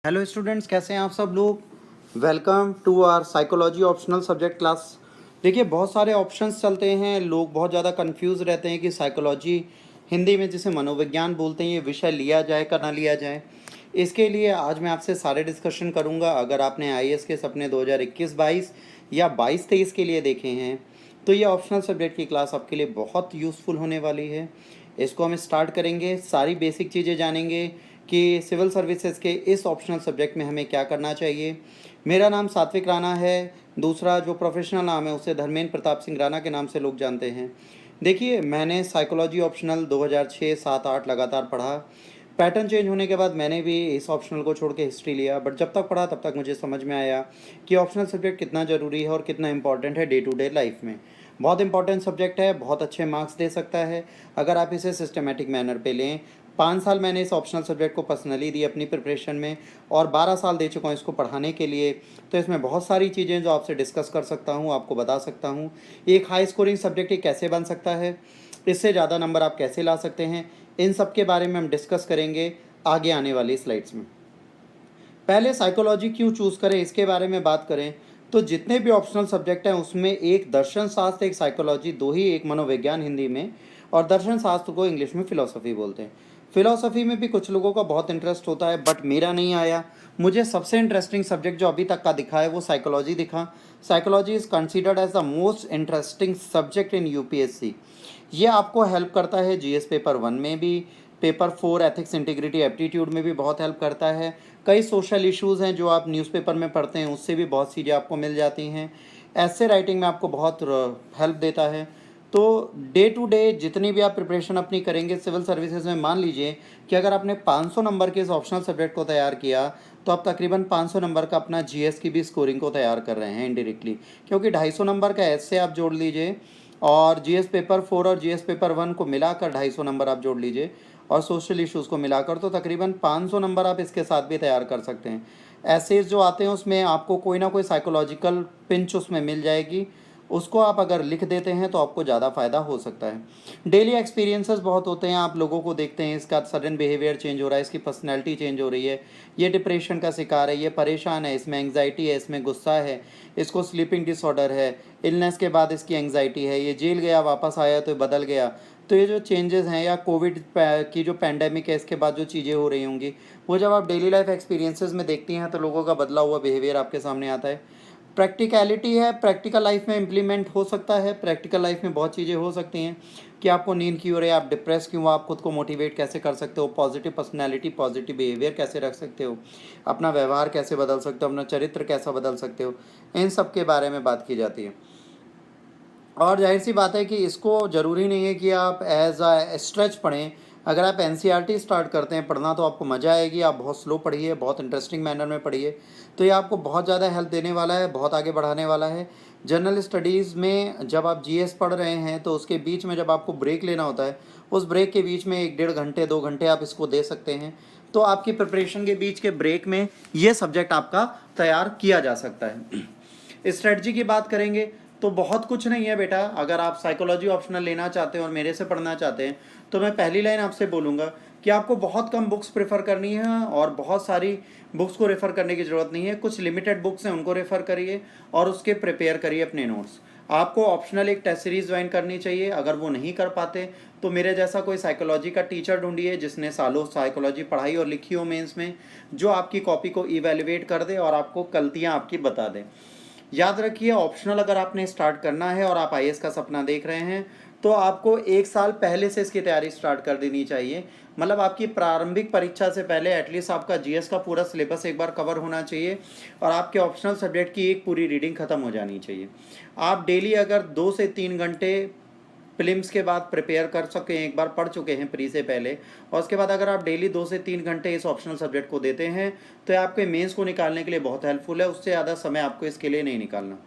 Hello students, कैसे हैं आप सब लोग। Welcome to our psychology optional subject class. देखिए, बहुत सारे ऑप्शंस चलते हैं। लोग बहुत ज़्यादा कंफ्यूज रहते हैं कि साइकोलॉजी, हिंदी में जिसे मनोविज्ञान बोलते हैं, ये विषय लिया जाए का ना लिया जाए। इसके लिए आज मैं आपसे सारे डिस्कशन करूंगा। अगर आपने आईएएस के सपने 2021-22 या 22-23 के लिए देखे हैं तो ये ऑप्शनल सब्जेक्ट की क्लास आपके लिए बहुत यूज़फुल होने वाली है। इसको हम स्टार्ट करेंगे, सारी बेसिक चीज़ें जानेंगे कि सिविल सर्विसेज के इस ऑप्शनल सब्जेक्ट में हमें क्या करना चाहिए। मेरा नाम सात्विक राणा है। दूसरा जो प्रोफेशनल नाम है उसे धर्मेंद्र प्रताप सिंह राणा के नाम से लोग जानते हैं। देखिए, मैंने साइकोलॉजी ऑप्शनल 2006, 7, 8 लगातार पढ़ा। पैटर्न चेंज होने के बाद मैंने भी इस ऑप्शनल को छोड़ के हिस्ट्री लिया, बट जब तक पढ़ा तब तक मुझे समझ में आया कि ऑप्शनल सब्जेक्ट कितना ज़रूरी है और कितना इंपॉर्टेंट है डे टू डे लाइफ में। बहुत इंपॉर्टेंट सब्जेक्ट है, बहुत अच्छे मार्क्स दे सकता है अगर आप इसे सिस्टमेटिक मैनर पे लें। 5 साल मैंने इस ऑप्शनल सब्जेक्ट को पर्सनली दी अपनी प्रिपरेशन में, और 12 साल दे चुका हूँ इसको पढ़ाने के लिए। तो इसमें बहुत सारी चीज़ें जो आपसे डिस्कस कर सकता हूँ, आपको बता सकता हूँ एक हाई स्कोरिंग सब्जेक्ट ये कैसे बन सकता है, इससे ज़्यादा नंबर आप कैसे ला सकते हैं। इन सब के बारे में हम डिस्कस करेंगे आगे आने वाली स्लाइड्स में। पहले साइकोलॉजी क्यों चूज़ करें इसके बारे में बात करें तो जितने भी ऑप्शनल सब्जेक्ट हैं उसमें एक दर्शन शास्त्र, एक साइकोलॉजी, दो ही, एक मनोविज्ञान हिंदी में, और दर्शन शास्त्र को इंग्लिश में फिलॉसफी बोलते हैं। फिलॉसफी में भी कुछ लोगों का बहुत इंटरेस्ट होता है, बट मेरा नहीं आया। मुझे सबसे इंटरेस्टिंग सब्जेक्ट जो अभी तक का दिखा है वो साइकोलॉजी दिखा। Psychology is considered as the most interesting subject in UPSC. ये आपको हेल्प करता है जीएस पेपर 1 में भी, पेपर 4 एथिक्स, इंटीग्रिटी, एप्टीट्यूड में भी बहुत हेल्प करता है। कई सोशल इश्यूज़ हैं जो आप न्यूज़पेपर में पढ़ते हैं, उससे भी बहुत चीज़ें आपको मिल जाती हैं। ऐसे राइटिंग में आपको बहुत हेल्प देता है। तो डे टू डे जितनी भी आप प्रिपरेशन अपनी करेंगे सिविल सर्विसेज में, मान लीजिए कि अगर आपने 500 नंबर के इस ऑप्शनल सब्जेक्ट को तैयार किया तो आप तकरीबन 500 नंबर का अपना जीएस की भी स्कोरिंग को तैयार कर रहे हैं इनडायरेक्टली, क्योंकि 250 नंबर का ऐसे आप जोड़ लीजिए, और जीएस पेपर 4 और जीएस पेपर 1 को मिलाकर 250 नंबर आप जोड़ लीजिए, और सोशल इश्यूज़ को मिलाकर तो तकरीबन 500 नंबर आप इसके साथ भी तैयार कर सकते हैं। ऐसे जो आते हैं उसमें आपको कोई ना कोई साइकोलॉजिकल पिंच उसमें मिल जाएगी, उसको आप अगर लिख देते हैं तो आपको ज़्यादा फ़ायदा हो सकता है। डेली एक्सपीरियंसेस बहुत होते हैं, आप लोगों को देखते हैं इसका सडन बिहेवियर चेंज हो रहा है, इसकी पर्सनैलिटी चेंज हो रही है, ये डिप्रेशन का शिकार है, ये परेशान है, इसमें एंग्जाइटी है, इसमें गुस्सा है, इसको स्लीपिंग डिसऑर्डर है, इलनेस के बाद इसकी एंग्जाइटी है, ये जेल गया वापस आया तो बदल गया। तो ये जो चेंजेस हैं, या कोविड की जो पैंडेमिक है इसके बाद जो चीज़ें हो रही होंगी, वो जब आप डेली लाइफ एक्सपीरियंसेस में देखती हैं तो लोगों का बदला हुआ बिहेवियर आपके सामने आता है। प्रैक्टिकलिटी है, प्रैक्टिकल लाइफ में इम्प्लीमेंट हो सकता है। प्रैक्टिकल लाइफ में बहुत चीज़ें हो सकती हैं कि आपको नींद क्यों हो रही है, आप डिप्रेस क्यों हो, आप खुद को मोटिवेट कैसे कर सकते हो, पॉजिटिव पर्सनैलिटी, पॉजिटिव बिहेवियर कैसे रख सकते हो, अपना व्यवहार कैसे बदल सकते हो, अपना चरित्र कैसा बदल सकते हो, इन सब के बारे में बात की जाती है। और जाहिर सी बात है कि इसको ज़रूरी नहीं है कि आप एज अ स्ट्रेच पढ़ें। अगर आप एनसीईआरटी स्टार्ट करते हैं पढ़ना तो आपको मज़ा आएगी। आप बहुत स्लो पढ़िए, बहुत इंटरेस्टिंग मैनर में पढ़िए, तो ये आपको बहुत ज़्यादा हेल्प देने वाला है, बहुत आगे बढ़ाने वाला है। जनरल स्टडीज़ में जब आप जीएस पढ़ रहे हैं तो उसके बीच में जब आपको ब्रेक लेना होता है, उस ब्रेक के बीच में 1 डेढ़ घंटे 2 घंटे आप इसको दे सकते हैं। तो आपकी प्रिपरेशन के बीच के ब्रेक में ये सब्जेक्ट आपका तैयार किया जा सकता है। स्ट्रेटजी की बात करेंगे तो बहुत कुछ नहीं है बेटा। अगर आप साइकोलॉजी ऑप्शनल लेना चाहते हैं और मेरे से पढ़ना चाहते हैं तो मैं पहली लाइन आपसे बोलूँगा कि आपको बहुत कम बुक्स प्रेफर करनी है और बहुत सारी बुक्स को रेफ़र करने की ज़रूरत नहीं है। कुछ लिमिटेड बुक्स हैं उनको रेफ़र करिए और उसके प्रिपेयर करिए अपने नोट्स। आपको ऑप्शनल एक टेस्ट सीरीज़ ज्वाइन करनी चाहिए। अगर वो नहीं कर पाते तो मेरे जैसा कोई साइकोलॉजी का टीचर ढूंढिए जिसने सालों साइकोलॉजी पढ़ाई और लिखी हो मेंस में, जो आपकी कॉपी को इवेल्युएट कर दे और आपको गलतियाँ आपकी बता दे। याद रखिए, ऑप्शनल अगर आपने स्टार्ट करना है और आप आईएएस का सपना देख रहे हैं तो आपको 1 साल पहले से इसकी तैयारी स्टार्ट कर देनी चाहिए। मतलब आपकी प्रारंभिक परीक्षा से पहले एटलीस्ट आपका जीएस का पूरा सिलेबस एक बार कवर होना चाहिए और आपके ऑप्शनल सब्जेक्ट की एक पूरी रीडिंग खत्म हो जानी चाहिए। आप डेली अगर 2 से 3 घंटे प्रीलिम्स के बाद प्रिपेयर कर सकें, एक बार पढ़ चुके हैं प्री से पहले, और उसके बाद अगर आप डेली 2 से 3 घंटे इस ऑप्शनल सब्जेक्ट को देते हैं तो ये आपके मेंस को निकालने के लिए बहुत हेल्पफुल है। उससे ज़्यादा समय आपको इसके लिए नहीं निकालना।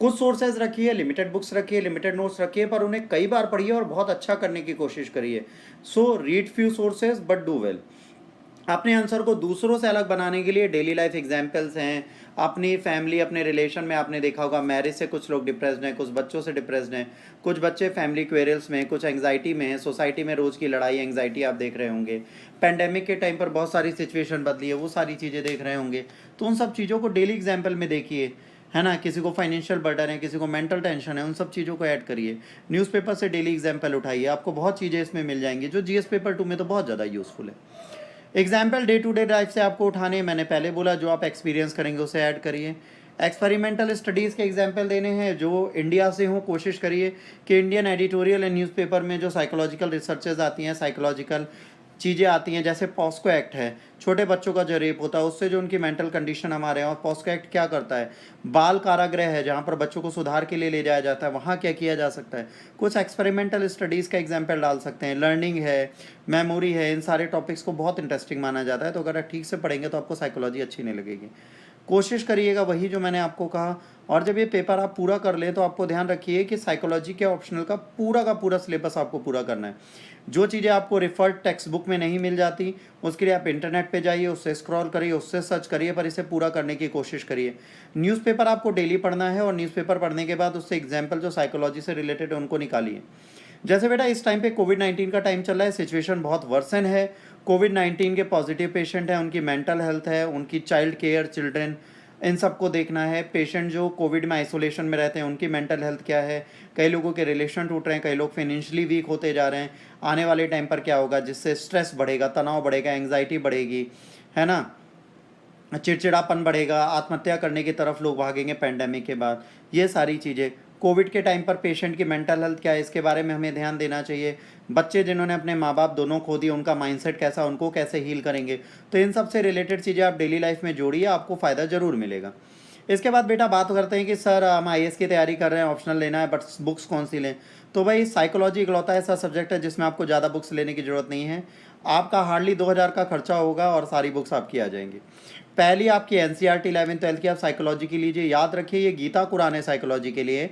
कुछ सोर्सेज रखिए, लिमिटेड बुक्स रखिए, लिमिटेड नोट्स रखिए, पर उन्हें कई बार पढ़िए और बहुत अच्छा करने की कोशिश करिए। So read few sources but do well. अपने आंसर को दूसरों से अलग बनाने के लिए डेली लाइफ एग्जाम्पल्स हैं। अपनी फैमिली, अपने रिलेशन में आपने देखा होगा मैरिज से कुछ लोग डिप्रेस्ड हैं, कुछ बच्चों से डिप्रेस्ड हैं, कुछ बच्चे फैमिली क्वेरल्स में, कुछ एंग्जाइटी में हैं, सोसाइटी में रोज़ की लड़ाई एंग्जाइटी आप देख रहे होंगे। पैंडेमिक के टाइम पर बहुत सारी सिचुएशन बदली है, वो सारी चीज़ें देख रहे होंगे। तो उन सब चीज़ों को डेली एग्जाम्पल में देखिए, है ना। किसी को फाइनेंशियल बर्डन है, किसी को मेंटल टेंशन है, उन सब चीज़ों को ऐड करिए। न्यूज़पेपर से डेली एग्जाम्पल उठाइए, आपको बहुत चीज़ें इसमें मिल जाएंगी जो जीएस पेपर 2 में तो बहुत ज़्यादा यूज़फुल है। Example day to day life से आपको उठाने, मैंने पहले बोला, जो आप एक्सपीरियंस करेंगे उसे ऐड करिए। एक्सपेरिमेंटल स्टडीज़ के एग्जाम्पल देने हैं जो इंडिया से हों, कोशिश करिए कि इंडियन एडिटोरियल एंड न्यूज़पेपर में जो साइकोलॉजिकल रिसर्चेज आती हैं, साइकोलॉजिकल चीज़ें आती हैं, जैसे पॉस्को एक्ट है, छोटे बच्चों का जो रेप होता है उससे जो उनकी मेंटल कंडीशन हमारे यहाँ, और पॉस्को एक्ट क्या करता है, बाल कारागृह है जहाँ पर बच्चों को सुधार के लिए ले जाया जाता है, वहाँ क्या किया जा सकता है। कुछ एक्सपेरिमेंटल स्टडीज़ का एग्जाम्पल डाल सकते हैं। लर्निंग है, मेमोरी है, इन सारे टॉपिक्स को बहुत इंटरेस्टिंग माना जाता है, तो अगर आप ठीक से पढ़ेंगे तो आपको साइकोलॉजी अच्छी नहीं लगेगी। कोशिश करिएगा वही जो मैंने आपको कहा। और जब ये पेपर आप पूरा कर लें तो आपको ध्यान रखिए कि साइकोलॉजी के ऑप्शनल का पूरा सिलेबस आपको पूरा करना है। जो चीज़ें आपको रेफर्ड टेक्स्ट बुक में नहीं मिल जाती, उसके लिए आप इंटरनेट पे जाइए, उससे स्क्रॉल करिए, उससे सर्च करिए, पर इसे पूरा करने की कोशिश करिए। न्यूज़पेपर आपको डेली पढ़ना है, और न्यूज़पेपर पढ़ने के बाद उससे एग्जाम्पल जो साइकोलॉजी से रिलेटेड है उनको निकालिए। जैसे बेटा इस टाइम पे कोविड-19 का टाइम चल रहा है, सिचुएशन बहुत वर्सन है। कोविड-19 के पॉजिटिव पेशेंट हैं, उनकी मेंटल हेल्थ है, उनकी चाइल्ड केयर, चिल्ड्रन, इन सबको देखना है। पेशेंट जो कोविड में आइसोलेशन में रहते हैं उनकी मेंटल हेल्थ क्या है। कई लोगों के रिलेशन टूट रहे हैं, कई लोग फाइनेंशियली वीक होते जा रहे हैं। आने वाले टाइम पर क्या होगा, जिससे स्ट्रेस बढ़ेगा, तनाव बढ़ेगा, एंग्जाइटी बढ़ेगी, है ना, चिड़चिड़ापन बढ़ेगा, आत्महत्या करने की तरफ लोग भागेंगे पैंडेमिक के बाद। ये सारी चीज़ें कोविड के टाइम पर पेशेंट की मेंटल हेल्थ क्या है, इसके बारे में हमें ध्यान देना चाहिए। बच्चे जिन्होंने अपने माँ बाप दोनों खो दिए, उनका माइंडसेट कैसा, उनको कैसे हील करेंगे। तो इन सब से रिलेटेड चीज़ें आप डेली लाइफ में जोड़िए, आपको फ़ायदा ज़रूर मिलेगा। इसके बाद बेटा बात करते हैं कि सर हम आईएएस की तैयारी कर रहे हैं, ऑप्शनल लेना है, बट बुक्स कौन सी लें। तो भाई साइकोलॉजी इकलौता ऐसा सब्जेक्ट है जिसमें आपको ज़्यादा बुक्स लेने की ज़रूरत नहीं है। आपका हार्डली 2000 का खर्चा होगा और सारी बुक्स आपकी आ जाएंगी। पहली आपकी एनसीईआरटी 11th-12th की आप साइकोलॉजी की लीजिए। याद रखिए ये गीता कुरान है साइकोलॉजी के लिए।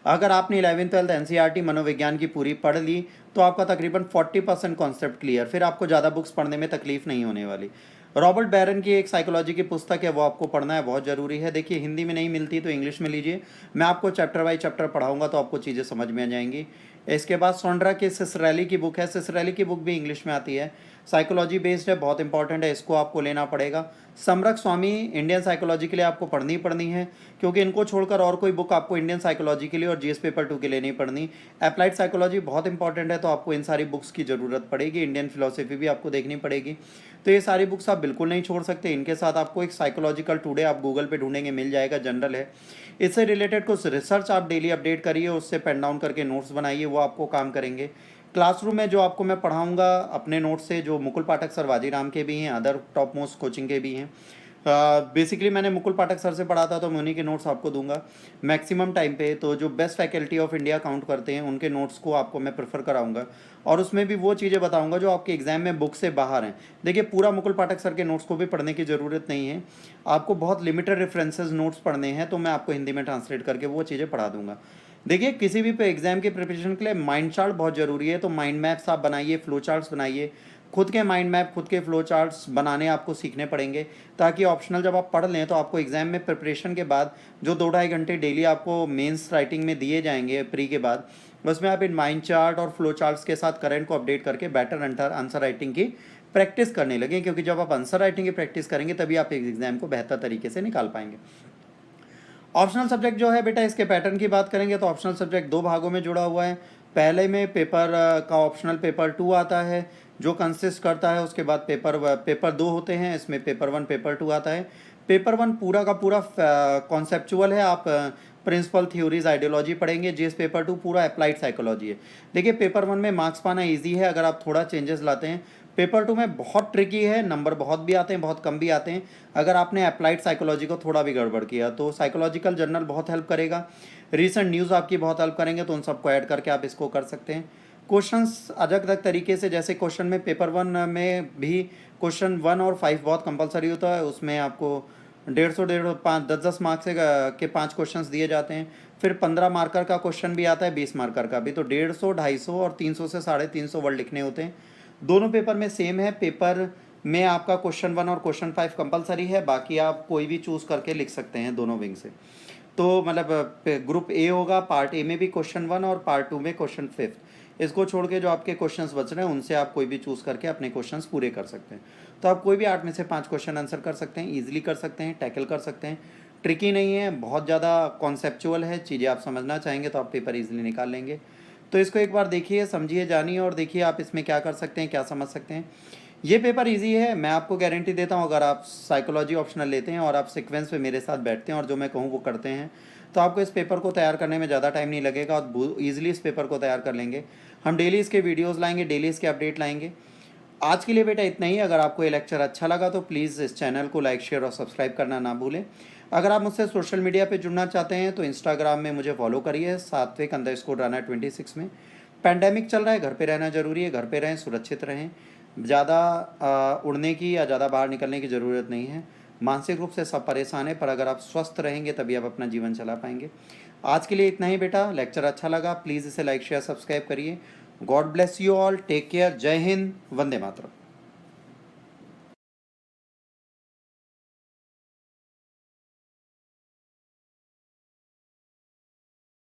अगर आपने 11th-12th एनसीईआरटी मनोविज्ञान की पूरी पढ़ ली तो आपका तकरीबन 40% कॉन्सेप्ट क्लियर, फिर आपको ज़्यादा बुक्स पढ़ने में तकलीफ नहीं होने वाली। रॉबर्ट बैरन की एक साइकोलॉजी की पुस्तक है, वो आपको पढ़ना है, बहुत ज़रूरी है। देखिए हिंदी में नहीं मिलती तो इंग्लिश में लीजिए, मैं आपको चैप्टर बाई चैप्टर पढ़ाऊंगा तो आपको चीज़ें समझ में आ जाएंगी। इसके बाद सोंड्रा की सिसरैली की बुक है, सिसरैली की बुक भी इंग्लिश में आती है, साइकोलॉजी बेस्ड है, बहुत इंपॉर्टेंट है, इसको आपको लेना पड़ेगा। समरक स्वामी इंडियन साइकोलॉजी के लिए आपको पढ़नी ही पढ़नी है, क्योंकि इनको छोड़कर और कोई बुक आपको इंडियन साइकोलॉजी के लिए और जीएस पेपर 2 के लिए नहीं पढ़नी। अप्लाइड साइकोलॉजी बहुत इंपॉर्टेंट है, तो आपको इन सारी बुक्स की ज़रूरत पड़ेगी। इंडियन फिलोसफी भी आपको देखनी पड़ेगी। तो ये सारी बुक्स आप बिल्कुल नहीं छोड़ सकते। इनके साथ आपको एक साइकोलॉजिकल टुडे आप गूगल पे ढूंढेंगे, मिल जाएगा, जनरल है। इससे रिलेटेड कुछ रिसर्च आप डेली अपडेट करिए, उससे पेन डाउन करके नोट्स बनाइए, वो आपको काम करेंगे। क्लासरूम में जो आपको मैं पढ़ाऊंगा अपने नोट्स से, जो मुकुल पाठक सर वाजीराम के भी हैं, अदर टॉप मोस्ट कोचिंग के भी हैं। बेसिकली मैंने मुकुल पाठक सर से पढ़ा था, तो मैं उन्हीं के नोट्स आपको दूंगा मैक्सिमम टाइम पे। तो जो best faculty of India count करते हैं उनके नोट्स को आपको मैं प्रेफर कराऊंगा, और उसमें भी वो चीज़ें बताऊंगा जो आपके एग्जाम में बुक से बाहर हैं। देखिए पूरा मुकुल पाठक सर के नोट्स को भी पढ़ने की ज़रूरत नहीं है, आपको बहुत लिमिटेड रेफरेंसेस नोट्स पढ़ने हैं, तो मैं आपको हिंदी में ट्रांसलेट करके वो चीज़ें पढ़ा दूंगा। देखिए किसी भी पे एग्जाम की प्रिपरेशन के लिए माइंड चार्ट बहुत ज़रूरी है, तो माइंड मैप्स आप बनाइए, फ्लो चार्ट्स बनाइए, खुद के माइंड मैप, खुद के फ्लो चार्ट्स बनाने आपको सीखने पड़ेंगे, ताकि ऑप्शनल जब आप पढ़ लें तो आपको एग्जाम में प्रिपरेशन के बाद जो 2-2.5 घंटे डेली आपको मेंस राइटिंग में दिए जाएंगे प्री के बाद, उसमें आप इन माइंड चार्ट और फ्लो चार्ट्स के साथ करंट को अपडेट करके बेटर आंसर राइटिंग की प्रैक्टिस करने लगे, क्योंकि जब आप आंसर राइटिंग की प्रैक्टिस करेंगे तभी आप एग्जाम को बेहतर तरीके से निकाल पाएंगे। ऑप्शनल सब्जेक्ट जो है बेटा, इसके पैटर्न की बात करेंगे तो ऑप्शनल सब्जेक्ट 2 भागों में जुड़ा हुआ है। पहले में पेपर का ऑप्शनल पेपर 2 आता है, जो कंसिस्ट करता है, उसके बाद पेपर 2 होते हैं, इसमें पेपर 1 पेपर 2 आता है। पेपर 1 पूरा का पूरा कॉन्सेप्चुअल है, आप प्रिंसिपल थ्योरीज आइडियोलॉजी पढ़ेंगे। जीएस पेपर 2 पूरा अप्लाइड साइकोलॉजी है। देखिए पेपर 1 में मार्क्स पाना ईजी है अगर आप थोड़ा चेंजेस लाते हैं। पेपर 2 में बहुत ट्रिकी है, नंबर बहुत भी आते हैं, बहुत कम भी आते हैं अगर आपने अप्लाइड साइकोलॉजी को थोड़ा भी गड़बड़ किया। तो साइकोलॉजिकल जर्नल बहुत हेल्प करेगा, रीसेंट न्यूज़ आपकी बहुत हेल्प करेंगे, तो उन सबको ऐड करके आप इसको कर सकते हैं। क्वेश्चंस अलग अलग तरीके से, जैसे क्वेश्चन में पेपर 1 में भी क्वेश्चन 1 और 5 बहुत कंपलसरी होता है, उसमें आपको 150 5 10 मार्क्स के 5 क्वेश्चंस दिए जाते हैं। फिर 15 मार्कर का क्वेश्चन भी आता है, 20 मार्कर का भी, तो 150, 250 और 300 से 350 वर्ड लिखने होते हैं। दोनों पेपर में सेम है। पेपर में आपका क्वेश्चन 1 और क्वेश्चन 5 कंपलसरी है, बाकी आप कोई भी चूज़ करके लिख सकते हैं दोनों विंग से। तो मतलब ग्रुप ए होगा, पार्ट ए में भी क्वेश्चन 1 और पार्ट 2 में क्वेश्चन 5। इसको छोड़ के जो आपके क्वेश्चंस बच रहे हैं उनसे आप कोई भी चूज़ करके अपने क्वेश्चंस पूरे कर सकते हैं। तो आप कोई भी 8 में से 5 क्वेश्चन आंसर कर सकते हैं, ईजिली कर सकते हैं, टैकल कर सकते हैं। ट्रिकी नहीं है, बहुत ज़्यादा कॉन्सेप्चुअल है, चीज़ें आप समझना चाहेंगे तो आप पेपर ईजिली निकाल लेंगे। तो इसको एक बार देखिए, समझिए, जानिए और देखिए आप इसमें क्या कर सकते हैं, क्या समझ सकते हैं। ये पेपर इजी है, मैं आपको गारंटी देता हूँ। अगर आप साइकोलॉजी ऑप्शनल लेते हैं और आप सीक्वेंस पे मेरे साथ बैठते हैं और जो मैं कहूँ वो करते हैं, तो आपको इस पेपर को तैयार करने में ज़्यादा टाइम नहीं लगेगा और ईजिली इस पेपर को तैयार कर लेंगे। हम डेली इसके वीडियोज़ लाएंगे, डेली इसके अपडेट लाएंगे। आज के लिए बेटा इतना ही। अगर आपको ये लेक्चर अच्छा लगा तो प्लीज़ इस चैनल को लाइक, शेयर और सब्सक्राइब करना ना भूलें। अगर आप मुझसे सोशल मीडिया पे जुड़ना चाहते हैं तो इंस्टाग्राम में मुझे फॉलो करिए, सात्विक_राणा26 में। पैंडेमिक चल रहा है, घर पे रहना ज़रूरी है, घर पे रहें, सुरक्षित रहें। ज़्यादा उड़ने की या ज़्यादा बाहर निकलने की ज़रूरत नहीं है। मानसिक रूप से सब परेशान है, पर अगर आप स्वस्थ रहेंगे तभी आप अपना जीवन चला पाएंगे। आज के लिए इतना ही बेटा। लेक्चर अच्छा लगा, प्लीज़ इसे लाइक, शेयर, सब्सक्राइब करिए। God bless you all, take care, जय हिंद, वंदे मातरम।